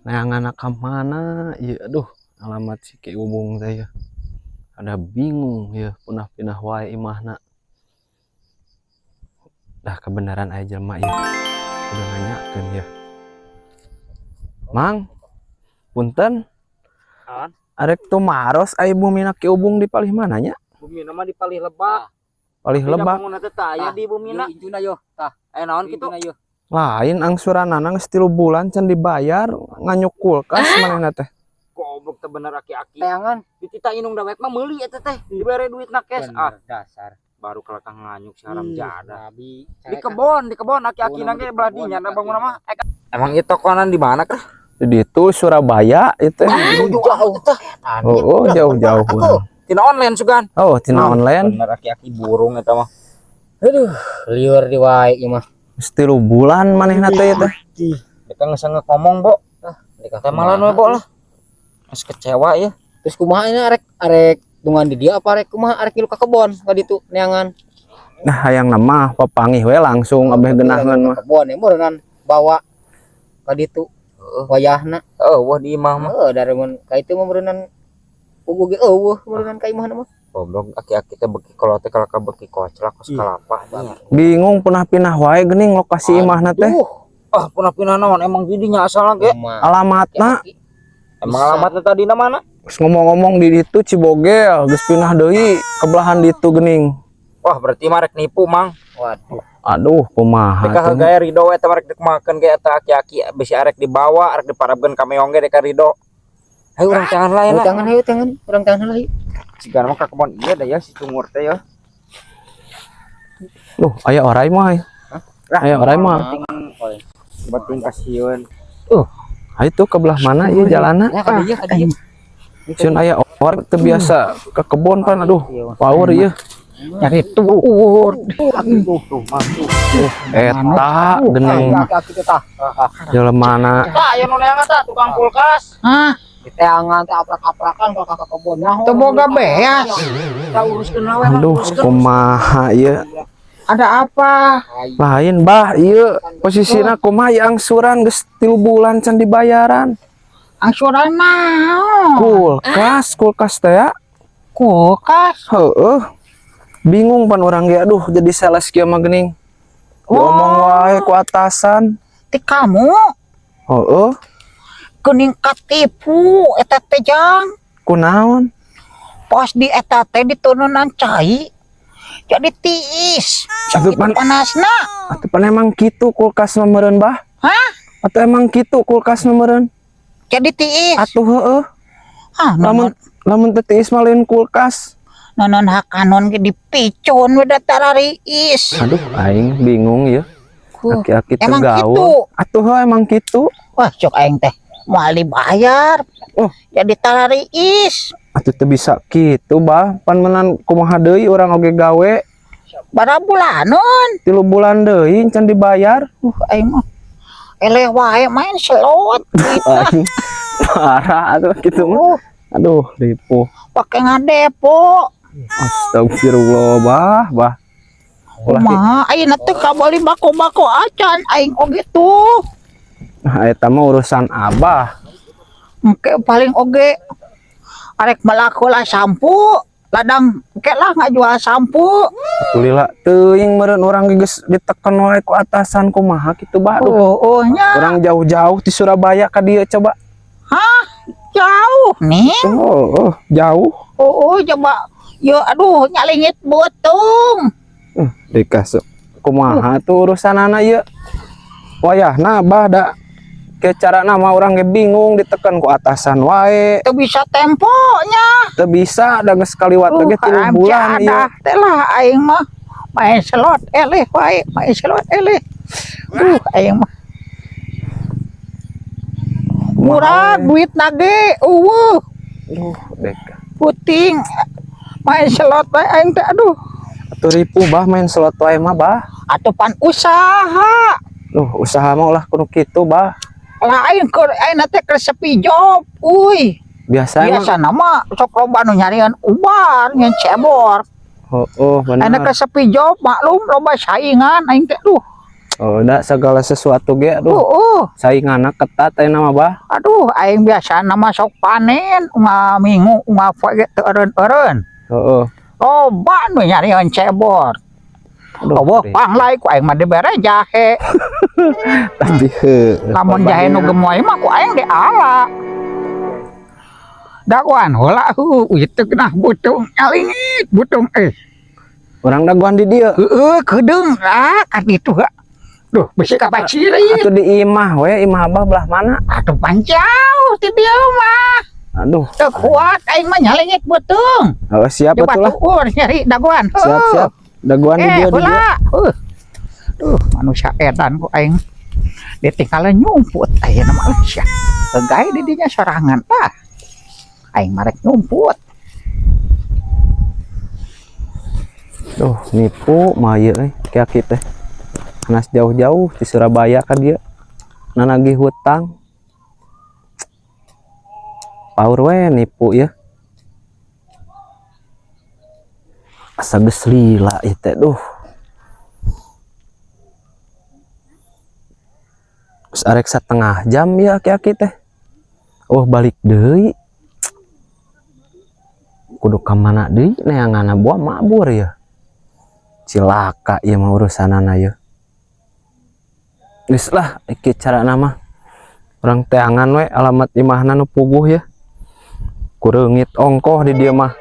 neangan ka mana ieu aduh alamat si Ki Ubung teh ya. Ada bingung ya punah pindah wae imahna. Dah kebenaran aya jelema ieu. Udah nanyakeun ya. Mang, punten. Naon? Arek tumaros aya bumina Ki Ubung di palih mananya? Bumina mah di Palih Lebak. Palih Lebak. Bangunna teh tah aya di Bumina. Injuna yo, tah. Aya naon kitu? Lain angsuranana geus 3 bulan can dibayar nganyuk kulkas manehna teh. Goblok teh bener aki-aki. Teangan ditita inung dawet mah meuli eta teh. Dibere duitna cash. Dasar. Baru kelakang nganyuk saram jada. Di kebon aki-aki nage belah dinya da bangunna mah. Emang itu konan di mana kah? Di itu Surabaya itu. Jauh teh. Oh, jauh-jauh urang. Tina online sugan. Oh, tina online. Bener aki-aki burung eta mah. Aduh, liur di wae ieu mah. Geus 3 bulan manehna teh teh. Kita geus ngomong, Bo. Teh malan we, Bo lah. Geus kecewa ya. Terus kumaha ini arek dungan di dia apa arek kumaha arek ilu ka kebon ka ditu neangan. Nah, hayang nama papangih we langsung abeh geunaheun mah. Kebon ya meureunnan bawa ka ditu wayahna. Wah di imah mah. Dari mun ka itu mah meureunnan ugu ge eueuh meureunnan ka imahna mah. Goblok aki-aki teh beki kalau teh kalau ka beki koclak kos kalapa nya. Bingung punah pindah wae geuning lokasi imahna teh. Punah pindah naon emang didinya asalna ge. Alamatna Emang alamatna tadina mana? geus ngomong-ngomong di ditu Cibogel, geus pindah deui ke belahan ditu geuning. Wah berarti mah rek nipu mang. Waduh. Aduh, kumaha Deka tuh. gaya Rido eta rek dikemakeun ge eta aki-aki bisi arek dibawa arek diparabkeun ka meong ge deka Rido. Hayu urang tangan lain lah. Hayu tangan urang tangan lagi. Sigana mah ka kebon ieu da ya si Cungur teh ya. Loh, aya orai mah. Aya orai mah. Beting kasieun. Ayo tuh ke belah mana ieu jalanna? Ya ka dieu. Sun aya orang teu biasa ke kebon kan aduh, power ieu. Nyari tuur. Eta geuning Aki-aki teh tah. jelemana. Tah aya nu neangan tah tukang kulkas. Hah? Diteangan teh aprak-aprakan ka kebon nyaho. Teu boga beas. Tah uruskeun we. Aduh, kumaha ieu? Ada apa? Lain bah ieu posisina kumaha ieu angsuran geus 3 bulan can dibayaran. Angsuran naon? Kulkas teh ya. Kulkas. Heueuh. Bingung pan urang ge aduh jadi sales kieu mah geuning. Diomong wae ku atasan. Ti kamu Heueuh. geuning katipu eta teh jang. Kunaon? Pas di eta teh diturunan cai jadi tiis. Atuh Sakitu panasna. Atuh pan emang kitu kulkas meureun bah? Hah? Atuh emang kitu kulkas meureun? Jadi tiis. Atuh heueuh. Lamun teu tiis mah lain kulkas. Nonon hakanon ge dipicun we da tarariis. Aduh aing bingung ya. Aki-aki teu Emang kitu? gaul. Atuh heuh emang kitu. Wah cok aing teh moal dibayar. Oh. Jadi tarariis. Atuh teu bisa kitu bah. Pan menan kumaha deui urang oge gawe. Bara bulanon. 3 bulan deui can dibayar. Aing mah eleh wae main slot. Aing parah atuh kitu mah. Aduh, ripuh. Pake ngadepo. Astagfirullah, bah. Kumaha ayeuna teh ka bali bako-bako acan aing oge tuh. Nah, eta mah urusan Abah. Engke paling oge arek malaku lah sampo. Ladang engke lah ngajual sampo. Alhamdulillah teuing meureun urang geus diteken wae ku atasan kumaha kitu bah. Nya. Urang jauh-jauh di Surabaya ka dieu coba. Hah? Jauh nih. Jauh. Coba. Yo aduh nyalingit butung. Dikasih kumaha tuh urusanana ieu. Wayahna bah da ke carana mah urang ge bingung diteken ku atasan wae. Teu bisa temponya. Teu bisa da geus kaliwat ge 3 bulan ieu. Teh lah aing mah main slot eleh wae, main slot eleh. Aing mah murah duit nage Dek. puting main slot wae aing teh aduh Atuh ripuh bah main slot wae mah bah. atuh pan usaha. Usaha mah ulah kudu kitu bah. Lain keur ayeuna teh keur sepi job Biasa mah sok loba nu nyarian ubar ngan cebor. bener. Ayeuna keur sepi job maklum loba saingan aing teh Oh, udah segala sesuatu ge aduh. Sainganna ketat ayeuna mah bah. Aduh, aing biasa nama sok panen minggu poe teu eureun-eureun. Heeh. Loba nu nyarian cebor. Aduh, panglai ku aing mah dibere jahe. Tapi heuh. Lamun jahe nu gemoy mah ku aing diala. Daguan heula itu nah butung nyalingit butung Urang daguan di dieu. Heeh, kedeung kan itu ha. Duh, bisi ka baciri. Atuh di imah we, imah Abah belah mana? Atuh pancau ti dieu mah. Aduh, Teu kuat aing mah nyalingit butung. oh, siap betul lah. Nyari daguan. Siap. Daguan di dieu di dieu. Duh, manusia edan ku aing. Ditinggalan nyumput ayeuna mah sia. Tegai di dinya sorangan tah. Aing marek nyumput. Duh, nipu mah ieu kayak kita. Nas jauh-jauh di Surabaya kan dia nanagih hutang. Paur we nipu ya. Asa geus lila ieu teh duh. Geus arek setengah jam ya kayak kita. Oh, balik deui. Kudu ka mana deui neanganna buah mabur ya. Cilaka ieu mah urusanana ya. Geus lah iki cara nama urang teangan we alamat imahna nu puguh ya. Kureungit ongkoh di dieu mah.